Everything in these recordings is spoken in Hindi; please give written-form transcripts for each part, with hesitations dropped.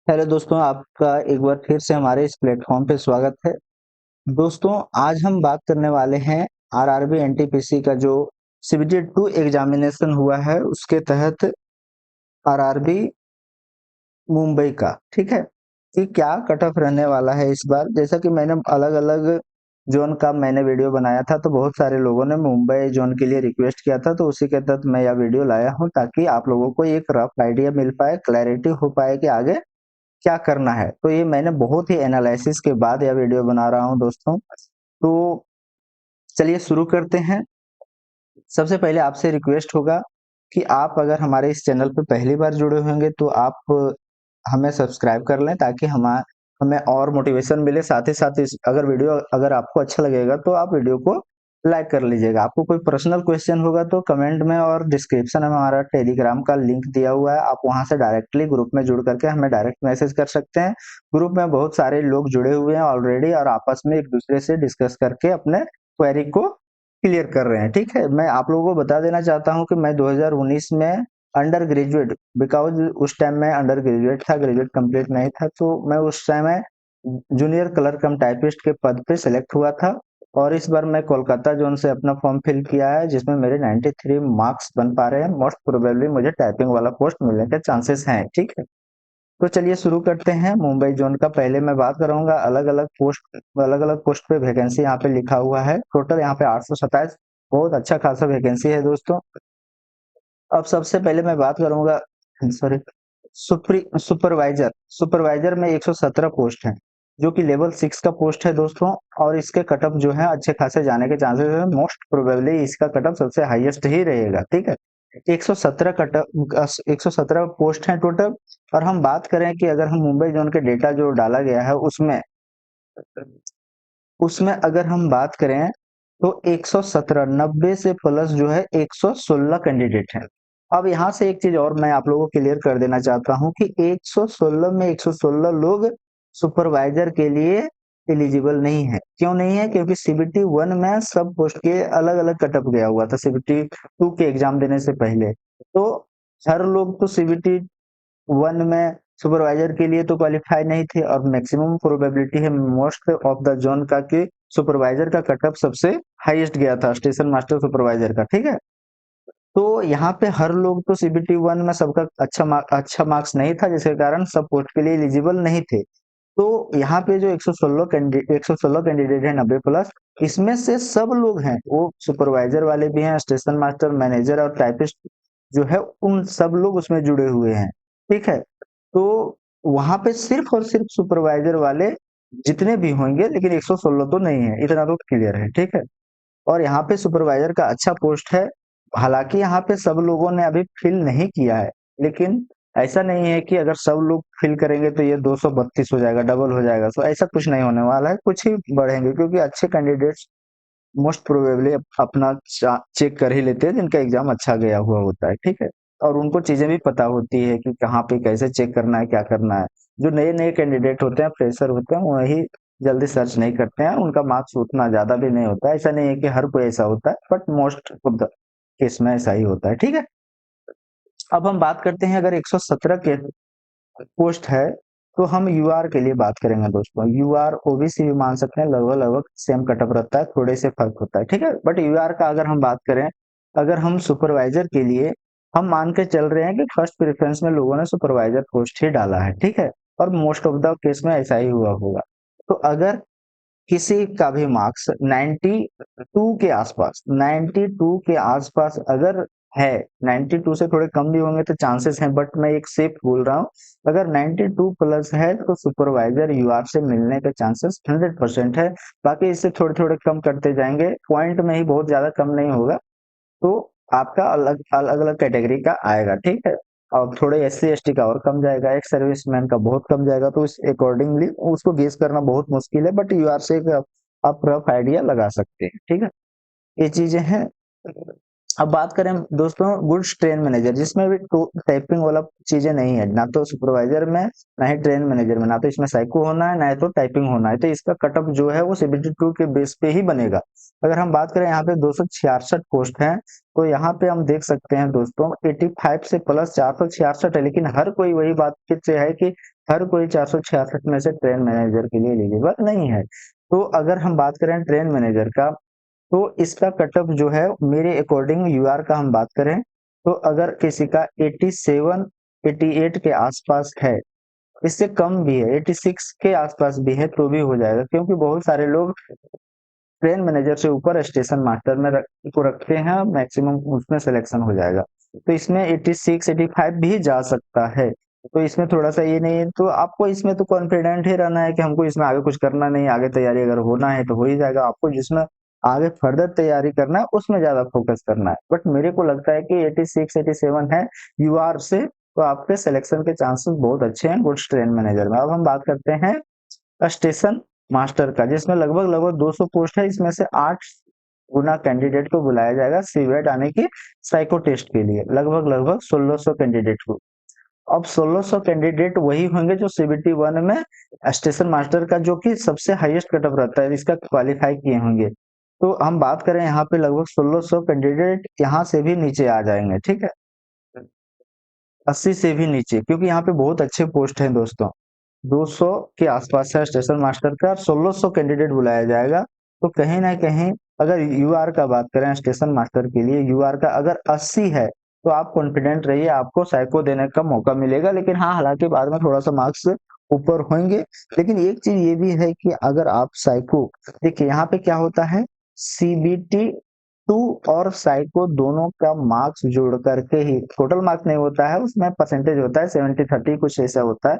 हेलो दोस्तों, आपका एक बार फिर से हमारे इस प्लेटफॉर्म पे स्वागत है। दोस्तों, आज हम बात करने वाले हैं आरआरबी एनटीपीसी का जो सीबीटी 2 एग्जामिनेशन हुआ है उसके तहत आरआरबी मुंबई का। ठीक है कि क्या कट ऑफ रहने वाला है इस बार। जैसा कि मैंने अलग अलग जोन का मैंने वीडियो बनाया था, तो बहुत सारे लोगों ने मुंबई जोन के लिए रिक्वेस्ट किया था, तो उसी के तहत मैं यह वीडियो लाया हूं ताकि आप लोगों को एक रफ आइडिया मिल पाए, क्लैरिटी हो पाए कि आगे क्या करना है। तो ये मैंने बहुत ही एनालिसिस के बाद यह वीडियो बना रहा हूं दोस्तों। तो चलिए शुरू करते हैं। सबसे पहले आपसे रिक्वेस्ट होगा कि आप अगर हमारे इस चैनल पे पहली बार जुड़े होंगे तो आप हमें सब्सक्राइब कर लें ताकि हमें और मोटिवेशन मिले। साथ ही साथ इस अगर वीडियो अगर आपको अच्छा लगेगा तो आप वीडियो को लाइक कर लीजिएगा। आपको कोई पर्सनल क्वेश्चन होगा तो कमेंट में और डिस्क्रिप्शन में हमारा टेलीग्राम का लिंक दिया हुआ है, आप वहां से डायरेक्टली ग्रुप में जुड़ करके हमें डायरेक्ट मैसेज कर सकते हैं। ग्रुप में बहुत सारे लोग जुड़े हुए हैं ऑलरेडी और आपस में एक दूसरे से डिस्कस करके अपने क्वेरी को क्लियर कर रहे हैं। ठीक है, मैं आप लोगों को बता देना चाहता हूं कि मैं 2019 में अंडर ग्रेजुएट, बिकॉज उस टाइम मैं अंडर ग्रेजुएट था, ग्रेजुएट कंप्लीट नहीं था, तो मैं उस टाइम जूनियर क्लर्क कम टाइपिस्ट के पद पे सिलेक्ट हुआ था। और इस बार मैं कोलकाता जोन से अपना फॉर्म फिल किया है जिसमें मेरे 93 मार्क्स बन पा रहे हैं। मोस्ट प्रोबेबली मुझे टाइपिंग वाला पोस्ट मिलने के चांसेस हैं। ठीक है, तो चलिए शुरू करते हैं मुंबई जोन का। पहले मैं बात करूंगा अलग अलग पोस्ट पे वैकेंसी यहाँ पे लिखा हुआ है। टोटल यहाँ पे 827, बहुत अच्छा खासा वैकेंसी है दोस्तों। अब सबसे पहले मैं बात करूंगा, सॉरी, सुपरवाइजर सुपरवाइजर में 117 पोस्ट है जो कि लेवल 6 का पोस्ट है दोस्तों। और इसके कटअप जो है अच्छे खासे जाने के चांसेस है। मोस्ट प्रोबेबली इसका कटअप सबसे हाईएस्ट ही रहेगा। ठीक है, 117 कटअप, 117 पोस्ट है टोटल। और हम बात करें कि अगर हम मुंबई जोन के डेटा जो डाला गया है उसमें उसमें अगर हम बात करें तो 117 90 से प्लस जो है 116 कैंडिडेट हैं। अब यहाँ से एक चीज और मैं आप लोगों को क्लियर कर देना चाहता हूँ कि 116 में 116 लोग सुपरवाइजर के लिए एलिजिबल नहीं है। क्यों नहीं है? क्योंकि सीबीटी 1 में सब पोस्ट के अलग अलग कटअप गया हुआ था सीबीटी 2 के एग्जाम देने से पहले। तो हर लोग तो सीबीटी 1 में सुपरवाइजर के लिए तो क्वालिफाई नहीं थे, और मैक्सिमम प्रोबेबिलिटी है मोस्ट ऑफ द जोन का कि सुपरवाइजर का कटअप सबसे हाईएस्ट गया था, स्टेशन मास्टर सुपरवाइजर का। ठीक है, तो यहाँ पे हर लोग तो सीबीटी 1 में सबका अच्छा मार्क्स नहीं था, जिसके कारण सब पोस्ट के लिए एलिजिबल नहीं थे। तो यहाँ पे जो 116 कैंडिडेट है 90 प्लस, इसमें से सब लोग हैं, वो सुपरवाइजर वाले भी हैं, स्टेशन मास्टर, मैनेजर और टाइपिस्ट जो है उन सब लोग उसमें जुड़े हुए हैं। ठीक है, तो वहां पे सिर्फ और सिर्फ सुपरवाइजर वाले जितने भी होंगे, लेकिन 116 तो नहीं है, इतना तो क्लियर है। ठीक है, और यहाँ पे सुपरवाइजर का अच्छा पोस्ट है। हालांकि यहाँ पे सब लोगों ने अभी फिल नहीं किया है, लेकिन ऐसा नहीं है कि अगर सब लोग फिल करेंगे तो ये 232 हो जाएगा, डबल हो जाएगा। तो ऐसा कुछ नहीं होने वाला है, कुछ ही बढ़ेंगे, क्योंकि अच्छे कैंडिडेट्स मोस्ट प्रोबेबली अपना चेक कर ही लेते हैं जिनका एग्जाम अच्छा गया हुआ होता है। ठीक है, और उनको चीजें भी पता होती है कि कहाँ पे कैसे चेक करना है, क्या करना है। जो नए नए कैंडिडेट होते हैं, फ्रेशर होते हैं, वही जल्दी सर्च नहीं करते हैं, उनका मार्क्स उतना ज्यादा भी नहीं होता है। ऐसा नहीं है कि हर कोई ऐसा होता है, but most of the case में ऐसा ही होता है। ठीक है, अब हम बात करते हैं, अगर 117 के पोस्ट है तो हम यूआर के लिए बात करेंगे दोस्तों। यूआर ओबीसी भी मान सकते हैं, लगभग लगभग सेम कटअप रहता है, थोड़े से फर्क होता है। ठीक है, बट यूआर का अगर हम बात करें, अगर हम सुपरवाइजर के लिए हम मान के चल रहे हैं कि फर्स्ट प्रेफरेंस में लोगों ने सुपरवाइजर पोस्ट ही डाला है। ठीक है, और मोस्ट ऑफ द केस में ऐसा ही हुआ होगा। तो अगर किसी का भी मार्क्स 92 के आसपास, 92 के आसपास अगर है, 92 से थोड़े कम भी होंगे तो चांसेस हैं, बट मैं एक सेफ बोल रहा हूँ। अगर 92 प्लस है तो सुपरवाइजर यूआर से मिलने के चांसेस 100% है। बाकी इससे थोड़े थोड़े कम करते जाएंगे, पॉइंट में ही बहुत ज्यादा कम नहीं होगा। तो आपका अलग अलग अलग कैटेगरी का आएगा। ठीक है, और थोड़े एससी एसटी का और कम जाएगा, एक सर्विसमैन का बहुत कम जाएगा। तो इस अकॉर्डिंगली उसको गेस करना बहुत मुश्किल है, बट यूआर से आप रफ आइडिया लगा सकते हैं। ठीक है, ये चीजें हैं। अब बात करें दोस्तों गुड्स ट्रेन मैनेजर, जिसमें भी टाइपिंग वाला चीजें नहीं है, ना तो सुपरवाइजर में ना ही ट्रेन मैनेजर में, ना तो इसमें साइको होना है, ना तो टाइपिंग होना है। तो इसका कटअप जो है वो सीबीटी 2 के बेस पे ही बनेगा। अगर हम बात करें, यहाँ पे 266 पोस्ट हैं, तो यहाँ पे हम देख सकते हैं दोस्तों 85 से प्लस 466 है। लेकिन हर कोई वही बात से है कि हर कोई 466 में से ट्रेन मैनेजर के लिए एलिजिबल नहीं है। तो अगर हम बात करें ट्रेन मैनेजर का, तो इसका कटअप जो है मेरे अकॉर्डिंग यूआर का हम बात करें, तो अगर किसी का 87 88 के आसपास है, इससे कम भी है, 86 के आसपास भी है तो भी हो जाएगा, क्योंकि बहुत सारे लोग ट्रेन मैनेजर से ऊपर स्टेशन मास्टर में को रखते हैं, मैक्सिमम उसमें सिलेक्शन हो जाएगा। तो इसमें 86 85 भी जा सकता है। तो इसमें थोड़ा सा ये नहीं है, तो आपको इसमें तो कॉन्फिडेंट ही रहना है कि हमको इसमें आगे कुछ करना नहीं, आगे तैयारी अगर होना है तो हो ही जाएगा। आपको जिसमें आगे फर्दर तैयारी करना है उसमें ज्यादा फोकस करना है। बट मेरे को लगता है कि 86 87 है यूआर से, तो आपके सिलेक्शन के चांसेस बहुत अच्छे हैं गुड्स ट्रेन मैनेजर में। अब हम बात करते हैं स्टेशन मास्टर का, जिसमें लगभग लगभग 200 पोस्ट है। इसमें से 8 गुना कैंडिडेट को बुलाया जाएगा सीवेट आने की साइको टेस्ट के लिए, लगभग लगभग 1600 कैंडिडेट को। अब 1600 कैंडिडेट वही होंगे जो सीबीटी 1 में स्टेशन मास्टर का, जो कि सबसे हाईएस्ट कटअप रहता है, इसका क्वालिफाई किए होंगे। तो हम बात करें यहाँ पे लगभग 1600 कैंडिडेट यहाँ से भी नीचे आ जाएंगे, ठीक है, 80 से भी नीचे, क्योंकि यहाँ पे बहुत अच्छे पोस्ट हैं दोस्तों। 200 के आसपास है स्टेशन मास्टर का, 1600 कैंडिडेट बुलाया जाएगा। तो कहीं ना कहीं अगर यूआर का बात करें स्टेशन मास्टर के लिए, यूआर का अगर 80 है तो आप कॉन्फिडेंट रहिए, आपको साइको देने का मौका मिलेगा। लेकिन हाँ, हालांकि बाद में थोड़ा सा मार्क्स ऊपर होंगे। लेकिन एक चीज ये भी है कि अगर आप साइको, देखिए यहाँ पे क्या होता है, सीबीटी 2 और साइको दोनों का मार्क्स जोड़ करके ही, टोटल मार्क्स नहीं होता है, उसमें परसेंटेज होता है, 70-30 कुछ ऐसा होता है।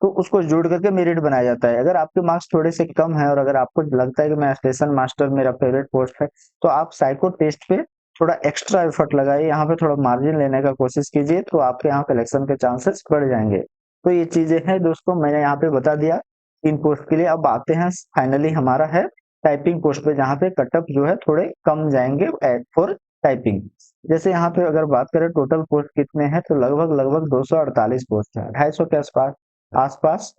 तो उसको जोड़ करके मेरिट बनाया जाता है। अगर आपके मार्क्स थोड़े से कम है और अगर आपको लगता है कि मैं स्टेशन मास्टर मेरा फेवरेट पोस्ट है, तो आप साइको टेस्ट पे थोड़ा एक्स्ट्रा एफर्ट लगाइए, यहाँ पे थोड़ा मार्जिन लेने का कोशिश कीजिए, तो आपके यहाँ सिलेक्शन के चांसेस बढ़ जाएंगे। तो ये चीजें हैं दोस्तों, मैंने यहाँ पे बता दिया इन पोस्ट के लिए। अब आते हैं फाइनली हमारा है टाइपिंग पोस्ट पे, जहाँ पे कटअप जो है थोड़े कम जाएंगे फॉर टाइपिंग। जैसे यहाँ पे अगर बात करें टोटल पोस्ट कितने हैं, तो लगभग लगभग 248 पोस्ट है, 250 के आसपास आसपास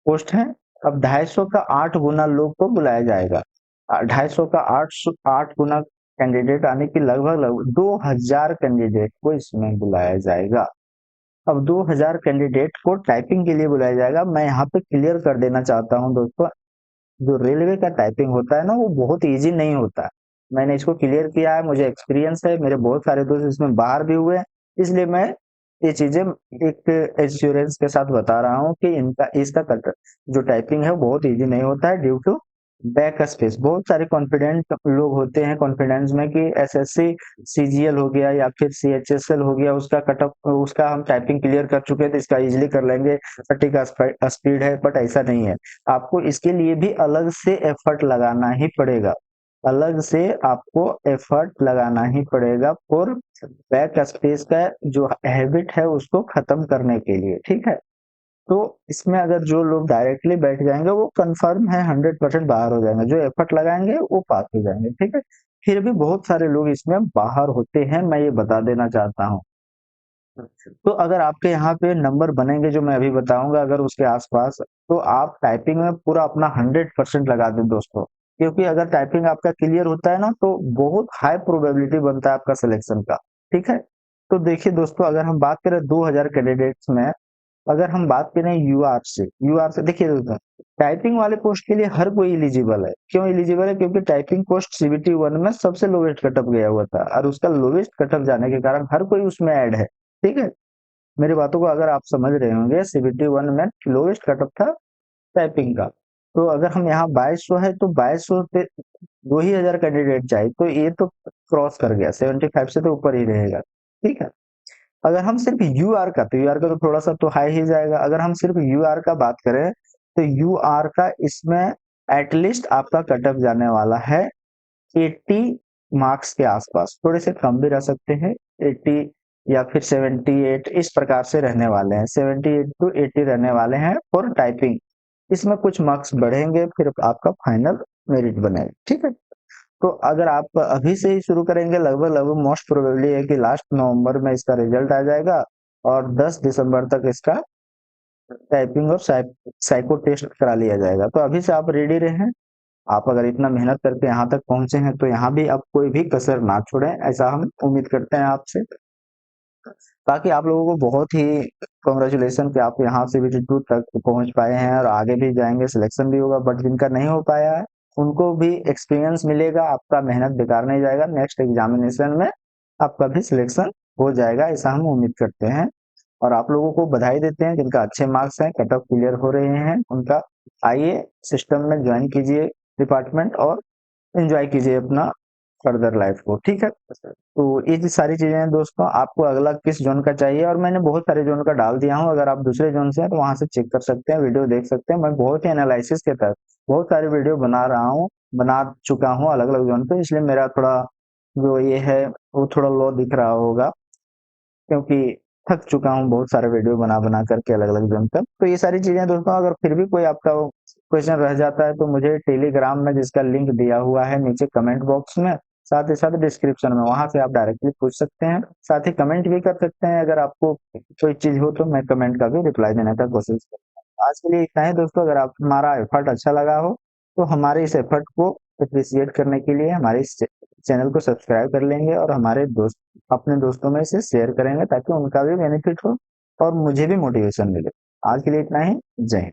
पोस्ट है। अब 250 का 8 गुना लोग को बुलाया जाएगा। 250 का 8 गुना कैंडिडेट आने की लगभग लगभग 2000 कैंडिडेट को इसमें बुलाया जाएगा। अब 2000 कैंडिडेट को टाइपिंग के लिए बुलाया जाएगा। मैं यहाँ पे क्लियर कर देना चाहता हूँ दोस्तों, जो रेलवे का टाइपिंग होता है ना, वो बहुत इजी नहीं होता है। मैंने इसको क्लियर किया है, मुझे एक्सपीरियंस है, मेरे बहुत सारे दोस्त इसमें बाहर भी हुए हैं, इसलिए मैं ये चीजें एक एश्योरेंस के साथ बता रहा हूँ कि इनका इसका जो टाइपिंग है वो बहुत इजी नहीं होता है, ड्यू टू बैक स्पेस। बहुत सारे कॉन्फिडेंट लोग होते हैं कॉन्फिडेंस में कि एसएससी सीजीएल हो गया या फिर सीएचएसएल हो गया, उसका कटअप उसका हम टाइपिंग क्लियर कर चुके हैं तो इसका इजिली कर लेंगे, 30 का स्पीड है। बट ऐसा नहीं है, आपको इसके लिए भी अलग से एफर्ट लगाना ही पड़ेगा, अलग से आपको एफर्ट लगाना ही पड़ेगा फॉर बैक स्पेस का जो हैबिट है उसको खत्म करने के लिए, ठीक है। तो इसमें अगर जो लोग डायरेक्टली बैठ जाएंगे वो कंफर्म है 100% बाहर हो जाएंगे, जो एफर्ट लगाएंगे वो पास हो जाएंगे, ठीक है। फिर भी बहुत सारे लोग इसमें बाहर होते हैं, मैं ये बता देना चाहता हूँ। तो अगर आपके यहाँ पे नंबर बनेंगे जो मैं अभी बताऊंगा, अगर उसके आसपास, तो आप टाइपिंग में पूरा अपना 100% लगा दें दोस्तों। क्योंकि अगर टाइपिंग आपका क्लियर होता है ना, तो बहुत हाई प्रोबेबिलिटी बनता है आपका सिलेक्शन का, ठीक है। तो देखिए दोस्तों, अगर हम बात करें 2000 कैंडिडेट्स में, अगर हम बात करें यूआर से देखिए दोस्तों, टाइपिंग वाले पोस्ट के लिए हर कोई एलिजिबल है। क्यों एलिजिबल है? क्योंकि टाइपिंग पोस्ट सीबीटी 1 में सबसे लोवेस्ट कटअप गया हुआ था, और उसका लोवेस्ट कटअप जाने के कारण हर कोई उसमें ऐड है, ठीक है। मेरी बातों को अगर आप समझ रहे होंगे, सीबीटी 1 में लोवेस्ट कटअप था टाइपिंग का। तो अगर हम यहाँ 2200 है, तो 2200 पे 2000 कैंडिडेट चाहिए, तो ये तो क्रॉस कर गया, 75 से तो ऊपर ही रहेगा, ठीक है। अगर हम सिर्फ यूआर का, तो यूआर का तो थोड़ा सा तो हाई ही जाएगा। अगर हम सिर्फ यूआर का बात करें, तो यूआर का इसमें एटलीस्ट आपका कटअप जाने वाला है 80 मार्क्स के आसपास, थोड़े से कम भी रह सकते हैं, 80 या फिर 78 इस प्रकार से रहने वाले हैं, 78 टू 80 रहने वाले हैं फॉर टाइपिंग। इसमें कुछ मार्क्स बढ़ेंगे, फिर आपका फाइनल मेरिट बनेगा, ठीक है। तो अगर आप अभी से ही शुरू करेंगे, लगभग लगभग मोस्ट प्रोबेबली है कि लास्ट नवंबर में इसका रिजल्ट आ जाएगा, और 10 दिसंबर तक इसका टाइपिंग और साइको टेस्ट करा लिया जाएगा। तो अभी से आप रेडी रहें। आप अगर इतना मेहनत करके यहाँ तक पहुंचे हैं, तो यहाँ भी आप कोई भी कसर ना छोड़ें, ऐसा हम उम्मीद करते हैं आपसे। बाकी आप लोगों को बहुत ही कॉन्ग्रेचुलेसन कि आप यहाँ से भी टू तक पहुंच पाए हैं और आगे भी जाएंगे, सिलेक्शन भी होगा। बट जिनका नहीं हो पाया है उनको भी एक्सपीरियंस मिलेगा, आपका मेहनत बेकार नहीं जाएगा, नेक्स्ट एग्जामिनेशन में आपका भी सिलेक्शन हो जाएगा, ऐसा हम उम्मीद करते हैं। और आप लोगों को बधाई देते हैं जिनका अच्छे मार्क्स हैं, कट ऑफ क्लियर हो रहे हैं उनका। आइए सिस्टम में ज्वाइन कीजिए डिपार्टमेंट और एंजॉय कीजिए अपना फर्दर लाइफ को, ठीक है। तो ये जो सारी चीजें हैं दोस्तों, आपको अगला किस जोन का चाहिए और मैंने बहुत सारे जोन का डाल दिया हूँ। अगर आप दूसरे जोन से हैं तो वहां से चेक कर सकते हैं, वीडियो देख सकते हैं। मैं बहुत ही एनालिसिस के तहत बहुत सारे वीडियो बना रहा हूँ, बना चुका हूँ अलग अलग जोन पे, इसलिए मेरा थोड़ा जो ये है वो थोड़ा लो दिख रहा होगा, क्योंकि थक चुका हूँ बहुत सारे वीडियो बना बना करके अलग अलग जोन तक। तो ये सारी चीजें दोस्तों, अगर फिर भी कोई आपका क्वेश्चन रह जाता है तो मुझे टेलीग्राम में, जिसका लिंक दिया हुआ है नीचे कमेंट बॉक्स में, साथ ही साथ डिस्क्रिप्शन में, वहां से आप डायरेक्टली पूछ सकते हैं। साथ ही कमेंट भी कर सकते हैं, अगर आपको कोई चीज हो तो मैं कमेंट का भी रिप्लाई देने का कोशिश करूंगा। आज के लिए इतना ही दोस्तों। अगर आप हमारा एफर्ट अच्छा लगा हो तो हमारे इस एफर्ट को अप्रिसिएट करने के लिए हमारे इस चैनल को सब्सक्राइब कर लेंगे और हमारे दोस्त अपने दोस्तों में इसे शेयर करेंगे, ताकि उनका भी बेनिफिट हो और मुझे भी मोटिवेशन मिले। आज के लिए इतना ही। जय हिंद।